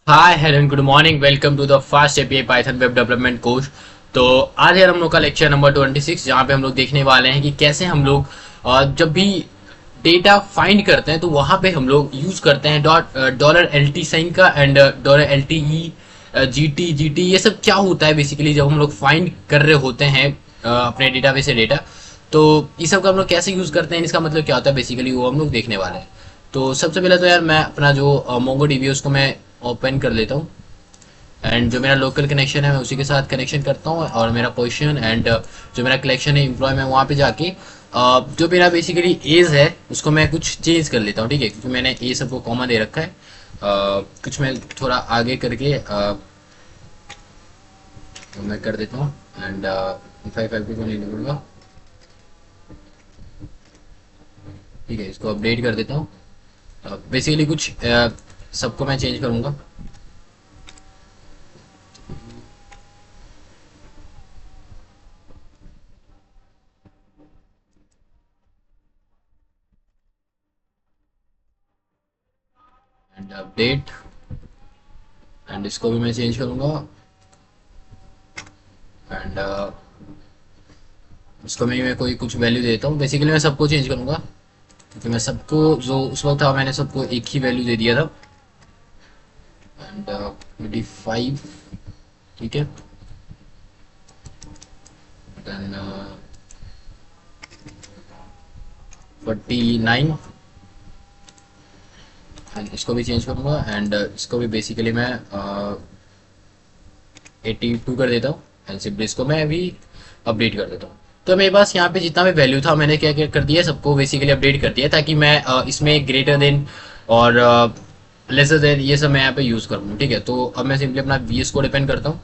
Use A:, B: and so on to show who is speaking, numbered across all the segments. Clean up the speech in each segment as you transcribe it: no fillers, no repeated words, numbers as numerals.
A: Hi hello good morning, welcome to the fast API Python web development course. तो आज है हम लोग का लेक्चर नंबर 26, जहाँ पे हम लोग देखने वाले हैं कि कैसे हम लोग जब भी डेटा फाइंड करते हैं तो वहाँ पे हम लोग यूज करते हैं डॉलर एल टी साइन का and dollar L T E G T ये सब क्या होता है बेसिकली जब हम लोग फाइंड कर रहे होते हैं अपने डेटाबेस से डेटा। तो ये सब का हम लोग कैसे यूज करते हैं, इसका मतलब क्या होता है बेसिकली वो हम लोग देखने वाले हैं। तो सबसे पहले तो यार मैं अपना जो मोंगो डीबी उसको मैं ओपन कर लेता हूँ एंड जो मेरा लोकल कनेक्शन है मैं उसी के साथ कनेक्शन करता हूँ और मेरा पोजीशन एंड जो मेरा कलेक्शन है एम्प्लॉय में वहाँ पे जाके जो मेरा बेसिकली एज है उसको मैं कुछ चेंज कर लेता हूँ, ठीक है, क्योंकि मैंने ए सबको कॉमा दे रखा है। कुछ मैं थोड़ा आगे करके तो मैं कर देता हूँ एंड 552 को नहीं लिखूंगा, ठीक है, इसको अपडेट कर देता हूँ। बेसिकली कुछ सबको मैं चेंज करूँगा। एंड अपडेट एंड इसको भी मैं चेंज करूँगा एंड इसको मैं कोई कुछ वैल्यू देता हूँ। बेसिकली मैं सबको चेंज करूँगा क्योंकि मैं सबको जो उस वक्त था मैंने सबको एक ही वैल्यू दे दिया था एंड 25, ठीक है, देन 49 एंड इसको भी चेंज करूँगा एंड इसको भी बेसिकली मैं 82 कर देता हूँ एंड सिंपली इसको मैं अभी अपडेट कर देता हूँ। तो मेरे पास यहाँ पे जितना भी वैल्यू था मैंने क्या क्या कर दिया, सबको बेसिकली अपडेट कर दिया ताकि मैं इसमें ग्रेटर देन और लेसर देन ये सब मैं यहाँ पे यूज़ करूँ, ठीक है। तो अब मैं सिंपली अपना वी एस कोड ओपन करता हूँ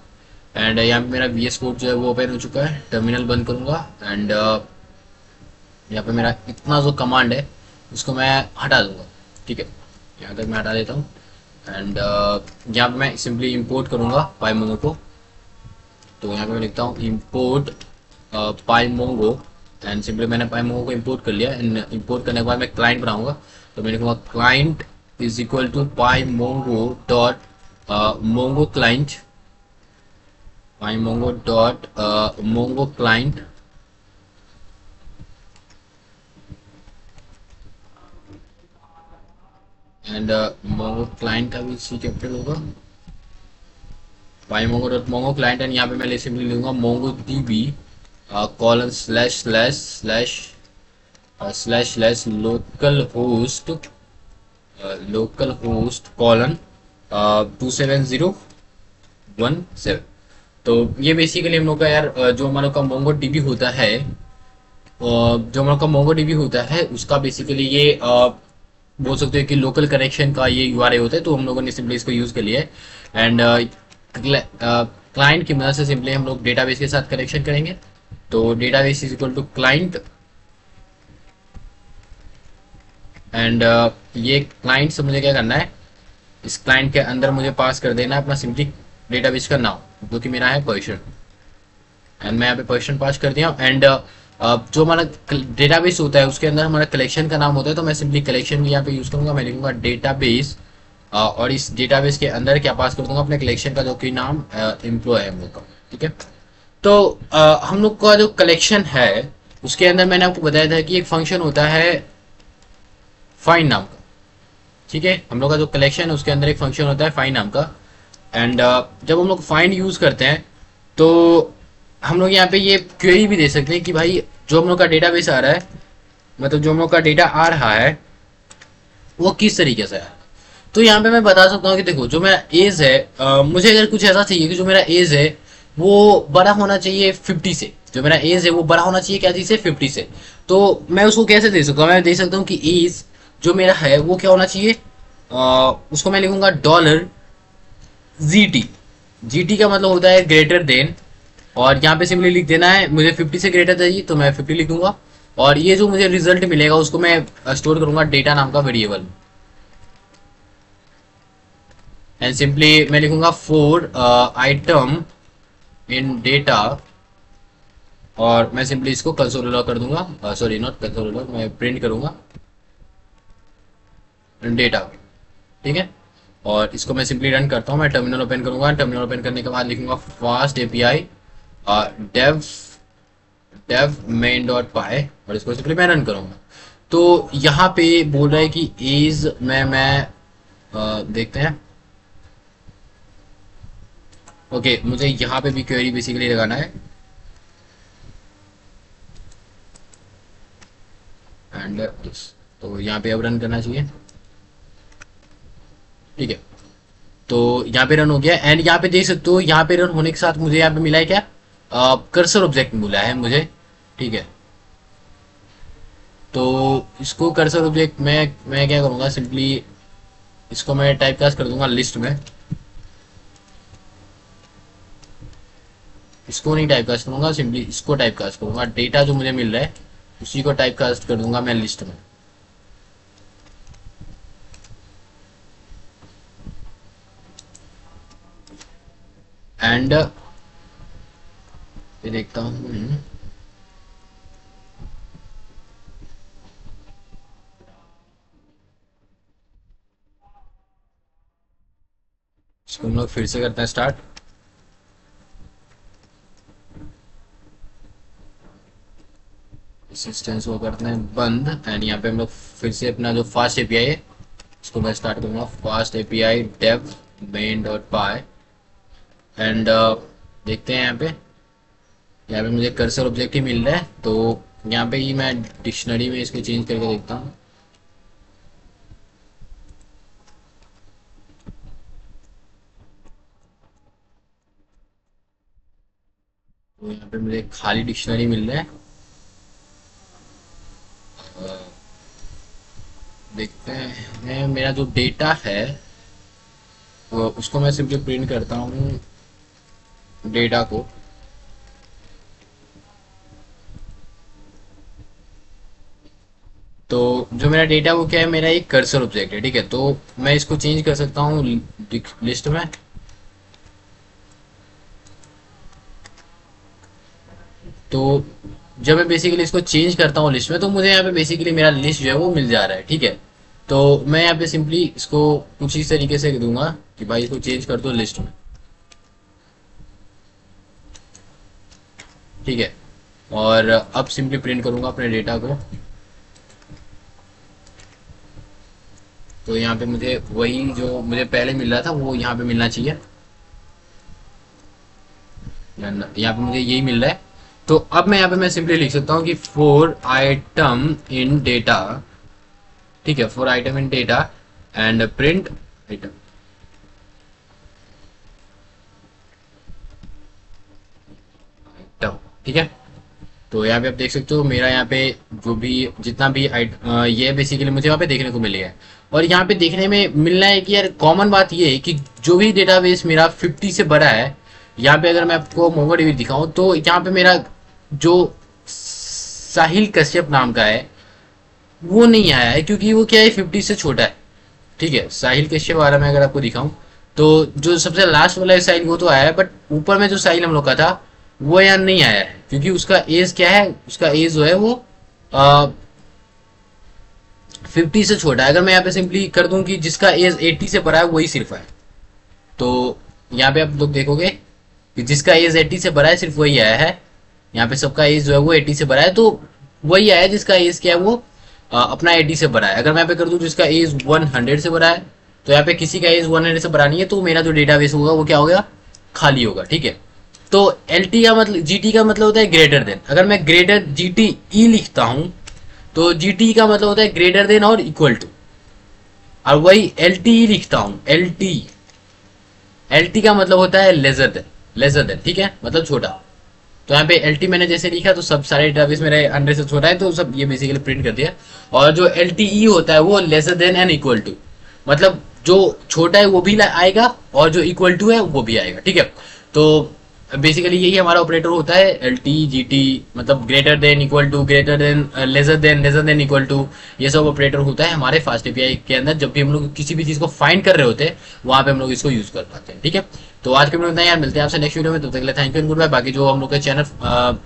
A: एंड यहाँ पे मेरा वी एस कोड जो है वो ओपन हो चुका है। टर्मिनल बंद करूँगा एंड यहाँ पे मेरा इतना जो कमांड है उसको मैं हटा दूंगा, ठीक है, यहाँ तक मैं हटा देता हूँ एंड यहाँ पे मैं सिंपली इंपोर्ट करूँगा पाईमोंगो को। तो यहाँ पे मैं लिखता हूँ इंपोर्ट पाईमोंगो एंड सिंपली मैंने पाईमोंगो को इंपोर्ट कर लिया एंड इंपोर्ट करने के बाद मैं क्लाइंट बनाऊंगा। तो मैं लिखूंगा client is equal to pymongo dot mongo client, pymongo dot mongo client and mongo client का भी सी कैपिटल होगा, pymongo dot mongo client and यहाँ पे मैं सिंपली लूंगा mongo DB colon slash slash slash slash slash localhost colon 27017। तो ये basically हम लोग का यार जो हम लोग का मोंगो डीबी होता है, जो हम लोग का मोंगो डीबी होता है उसका बेसिकली ये बोल सकते हो कि लोकल कनेक्शन का ये यूआरएल होता है। तो हम लोगों ने सिंपली इसको यूज कर लिया है एंड क्लाइंट की मदद से सिंपली हम लोग डेटाबेस के साथ कनेक्शन करेंगे। तो database is equal to client and ये क्लाइंट से मुझे क्या करना है, इस क्लाइंट के अंदर मुझे पास कर देना है अपना सिंपली डेटाबेस का नाम जो कि मेरा है पोजीशन एंड मैं यहाँ पे पोजीशन पास कर दिया एंड जो हमारा डेटाबेस होता है उसके अंदर हमारा कलेक्शन का नाम होता है। तो मैं सिंपली कलेक्शन भी यहाँ पे यूज करूंगा, मैं लिखूंगा डेटाबेस और इस डेटाबेस के अंदर क्या पास कर दूंगा अपने कलेक्शन का जो कि नाम एम्प्लॉय है हम लोग का, ठीक है। तो हम लोग का जो कलेक्शन है उसके अंदर मैंने आपको बताया था कि एक फंक्शन होता है फाइंड नाम का, ठीक है। हम लोग का जो कलेक्शन है उसके अंदर एक फंक्शन होता है फाइंड नाम का एंड जब हम लोग फाइंड यूज करते हैं तो हम लोग यहाँ पे ये क्वेरी भी दे सकते हैं कि भाई जो हम लोग का डेटाबेस आ रहा है, मतलब जो हम लोग का डेटा आ रहा है वो किस तरीके से है। तो यहाँ पे मैं बता सकता हूँ कि देखो जो मेरा एज है मुझे अगर कुछ ऐसा चाहिए कि जो मेरा एज है वो बड़ा होना चाहिए 50 से, जो मेरा एज है वो बड़ा होना चाहिए क्या चीज से 50 से। तो मैं उसको कैसे दे सकता हूँ, मैं दे सकता हूँ कि एज जो मेरा है वो क्या होना चाहिए, उसको मैं लिखूंगा डॉलर जीटी। जीटी का मतलब होता है ग्रेटर देन और यहाँ पे सिंपली लिख देना है मुझे 50 से ग्रेटर चाहिए तो मैं 50 लिख दूंगा और ये जो मुझे रिजल्ट मिलेगा उसको मैं स्टोर करूंगा डेटा नाम का वेरिएबल एंड सिंपली मैं लिखूंगा फोर आइटम इन डेटा और मैं सिंपली इसको कंसोल लॉग कर दूंगा, सॉरी नॉट कंसोल लॉग, मैं प्रिंट करूंगा डेटा, ठीक है। और इसको मैं सिंपली रन करता हूँ। मैं टर्मिनल ओपन करूंगा, टर्मिनल ओपन करने के बाद लिखूंगा fast API dev dev main dot py और इसको सिंपली मैं रन करूंगा। तो यहाँ पे बोल रहा है कि एज में मैं देखते हैं। ओके, मुझे यहाँ पे भी क्वेरी बेसिकली लगाना है एंड तो यहाँ पे अब रन करना चाहिए। ठीक है, तो यहाँ पे रन हो गया एंड यहाँ पे देख सकते हो, यहाँ पे रन होने के साथ मुझे यहाँ पे मिला है क्या, कर्सर ऑब्जेक्ट मिला है मुझे। ठीक है, तो इसको कर्सर ऑब्जेक्ट मैं क्या करूँगा, सिंपली इसको मैं टाइप कास्ट कर दूंगा लिस्ट में। इसको नहीं टाइप कास्ट करूंगा, सिंपली इसको टाइप कास्ट करूंगा। डेटा जो मुझे मिल रहा है उसी को टाइप कास्ट कर दूंगा मैं लिस्ट में। एंड ये देखता हूँ, इसको हम लोग फिर से करते हैं स्टार्ट। इंस्टेंस को करते हैं बंद एंड यहाँ पे हम लोग फिर से अपना जो फास्ट एपीआई है इसको मैं स्टार्ट करूंगा, fast API dev main dot py and देखते हैं यहाँ पे मुझे कर्सर ऑब्जेक्ट ही मिल रहा है। तो यहाँ पे ही मैं डिक्शनरी में इसको चेंज करके देखता हूँ। तो यहाँ पे मुझे खाली डिक्शनरी मिल रहा है। देखते हैं मेरा जो डेटा है उसको मैं सिंपली प्रिंट करता हूँ डेटा को। तो जो मेरा डेटा वो क्या है, मेरा एक कर्सर ऑब्जेक्ट है। ठीक है, तो मैं इसको चेंज कर सकता हूँ लिस्ट में। तो जब मैं बेसिकली इसको चेंज करता हूँ लिस्ट में, तो मुझे यहाँ पे बेसिकली मेरा लिस्ट जो है वो मिल जा रहा है। ठीक है, तो मैं यहाँ पे सिंपली इसको कुछ इस तरीके से दूंगा कि भाई इसको चेंज कर दो लिस्ट में। ठीक है, और अब सिंपली प्रिंट करूंगा अपने डेटा को। तो यहाँ पे मुझे वही जो मुझे पहले मिल रहा था वो यहाँ पे मिलना चाहिए, यहाँ पे मुझे यही मिल रहा है। तो अब मैं यहाँ पे मैं सिंपली लिख सकता हूँ कि फोर आइटम इन डेटा। ठीक है, four item in data and print item. ठीक है, तो यहाँ पे आप देख सकते हो मेरा यहाँ पे जो भी जितना भी ये बेसिकली मुझे यहाँ पे देखने को मिले है। और यहाँ पे देखने में मिलना है कि यार कॉमन बात ये है कि जो भी डेटाबेस मेरा 50 से बड़ा है, यहाँ पे अगर मैं आपको मोंगोडीबी दिखाऊं तो यहाँ पे मेरा जो साहिल कश्यप नाम का है वो नहीं आया है, क्योंकि वो क्या है 50 से छोटा है। ठीक है, साहिल कश्यप वाला मैं अगर आपको दिखाऊं तो जो सबसे लास्ट वाला है साहिल वो तो आया है, बट ऊपर में जो साहिल हम लोग का था वो यहाँ नहीं आया है, क्योंकि उसका एज क्या है, उसका एज जो है वो 50 से छोटा है। अगर मैं यहाँ पे सिंपली कर दूं कि जिसका एज 80 से बड़ा है वही सिर्फ है, तो यहाँ पे आप लोग देखोगे कि जिसका एज 80 से बड़ा है सिर्फ वही आया है। यहाँ पे सबका एज जो है वो 80 से बड़ा है, तो वही आया जिसका एज क्या है वो अपना 80 से बड़ा है। अगर मैं यहाँ पे कर दूं जिसका एज 100 से बड़ा है, तो यहाँ पे किसी का एज 100 से बड़ा नहीं है, तो मेरा जो डेटाबेस होगा वो क्या होगा, खाली होगा। ठीक है, तो एल टी का मतलब जी टी का मतलब होता है ग्रेटर देन। अगर मैं ग्रेटर जी टी ई लिखता हूं तो जी टी का मतलब होता है ग्रेटर देन और इक्वल टू, और वही एल टी ई लिखता हूं एल टी का मतलब होता है लेजर देन। ठीक है, मतलब छोटा। तो यहाँ पे एल टी मैंने जैसे लिखा तो सब सारे डेटाबेस मेरे 100 से छोटा है, तो सब ये बेसिकली प्रिंट कर दिया। और जो एल टी ई होता है वो lesser than and equal to, मतलब जो छोटा है वो भी आएगा और जो इक्वल टू है वो भी आएगा। ठीक है, तो बेसिकली यही हमारा ऑपरेटर होता है एल टी जी टी, मतलब greater than, equal to, greater than, lesser than equal to. ये सब ऑपरेटर होता है हमारे फास्ट एपीआई के अंदर। जब भी हम लोग किसी भी चीज को फाइंड कर रहे होते हैं वहां पे हम लोग इसको यूज कर पाते हैं। ठीक है, तो आज के वीडियो में यार मिलते हैं आपसे नेक्स्ट वीडियो में, तब तक के लिए thank you and goodbye. बाकी जो हम लोग के चैनल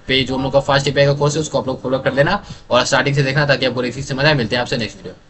A: पे जो हम लोग का फास्ट एपीआई का कोर्स है उसको आप लोग फॉलो कर लेना और स्टार्टिंग से देखना ताकि आपको एक चीज समझ आए। मिलते हैं आपसे नेक्स्ट वीडियो।